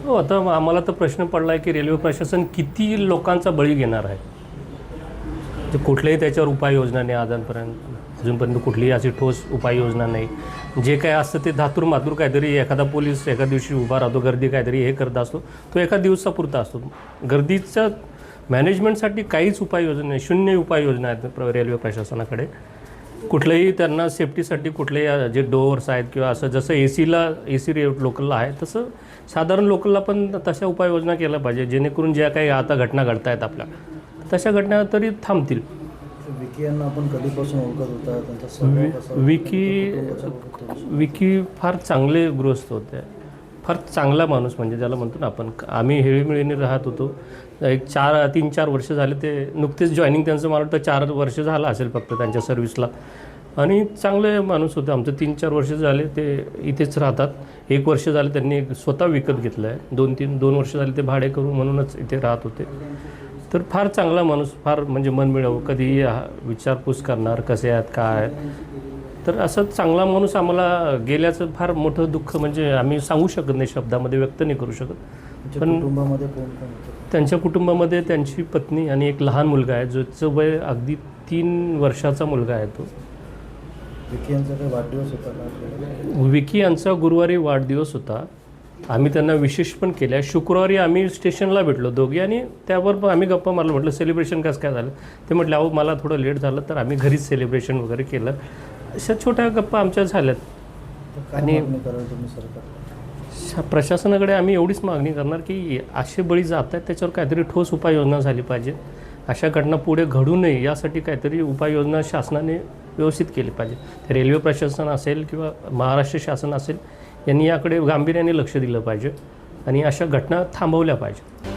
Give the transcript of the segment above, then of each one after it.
हो, आता आम्हाला तर प्रश्न पडला आहे की रेल्वे प्रशासन किती लोकांचा बळी घेणार आहे. जे कुठल्याही त्याच्यावर उपाययोजना नाही अजूनपर्यंत कुठलीही अशी ठोस उपाययोजना नाही. जे काय असतं ते धातूर काहीतरी एखादा पोलीस एका दिवशी उभा राहतो, गर्दी काहीतरी हे करत असतो, तो एका दिवसापुरता असतो. गर्दीच्या मॅनेजमेंटसाठी काहीच उपाययोजना नाही, शून्य उपाययोजना आहेत रेल्वे प्रशासनाकडे. कुठल्याही त्यांना सेफ्टीसाठी कुठलेही जे डोअर्स आहेत किंवा असं जसं ए सी लोकलला आहे तसं साधारण लोकलला पण तशा उपाययोजना केल्या पाहिजे, जेणेकरून ज्या काही आता घटना घडत आहेत आपल्या तशा घटना तरी थांबतील. विकी यांना आपण कधीपासून ओळखत होता, त्यांचा स्वभाव कसा होता? विकी फार चांगले गृहस्थ होते, फार चांगला माणूस, म्हणजे ज्याला म्हणतो ना आपण. आम्ही हेळीमिळीने राहत होतो, एक 3-4 वर्ष झाले. ते नुकतेच जॉईनिंग त्यांचं मला वाटतं 4 वर्ष झालं असेल फक्त त्यांच्या सर्व्हिसला. आणि चांगले माणूस होते. आमचं 3-4 वर्ष झाले ते इथेच राहतात. 1 वर्ष झाले त्यांनी स्वतः विकत घेतलं आहे. 2 वर्ष झाले ते भाडे करू म्हणूनच इथे राहत होते. तर फार चांगला माणूस, फार म्हणजे मन मिळावं, कधीही विचारपूस करणार कसे आहेत काय. तर असं चांगला माणूस आम्हाला गेल्याचं फार मोठं दुःख, म्हणजे आम्ही सांगू शकत नाही, शब्दामध्ये व्यक्त नाही करू शकत. पण कुटुंबामध्ये कोण कोण होतं? त्यांच्या कुटुंबामध्ये त्यांची पत्नी आणि एक लहान मुलगा आहे, ज्याचं वय अगदी 3 वर्षाचा मुलगा आहे. तो विकी यांचा काही वाढदिवस होता का? विकी यांचा गुरुवारी वाढदिवस होता. आम्ही त्यांना विशेष पण केल्या. शुक्रवारी आम्ही स्टेशनला भेटलो दोघे आणि त्यावर पण आम्ही गप्पा मारलो. म्हटलं सेलिब्रेशन कसं काय झालं. ते म्हटलं अहो मला थोडं लेट झालं, तर आम्ही घरीच सेलिब्रेशन वगैरे केलं. अशा छोट्या गप्पा आमच्या झाल्यात. आणि तुम्ही सरकार प्रशासनाकडे आम्ही एवढीच मागणी करणार की असे बळी जात आहेत त्याच्यावर काहीतरी ठोस उपाययोजना झाली पाहिजे. अशा घटना पुढे घडू नये यासाठी काहीतरी उपाययोजना शासनाने व्यवस्थित केली पाहिजे. ते रेल्वे प्रशासन असेल किंवा महाराष्ट्र शासन असेल, यांनी याकडे गांभीर्याने लक्ष दिलं पाहिजे आणि अशा घटना थांबवल्या पाहिजे.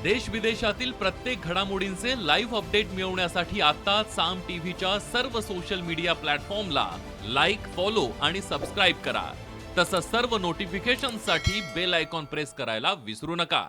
देश विदेशातील प्रत्येक घडामोडींचे लाईव्ह अपडेट मिळवण्यासाठी आता साम टीव्हीच्या सर्व सोशल मीडिया प्लॅटफॉर्मला लाईक, फॉलो आणि सबस्क्राईब करा. तसंच सर्व नोटिफिकेशनसाठी बेल आयकॉन प्रेस करायला विसरू नका.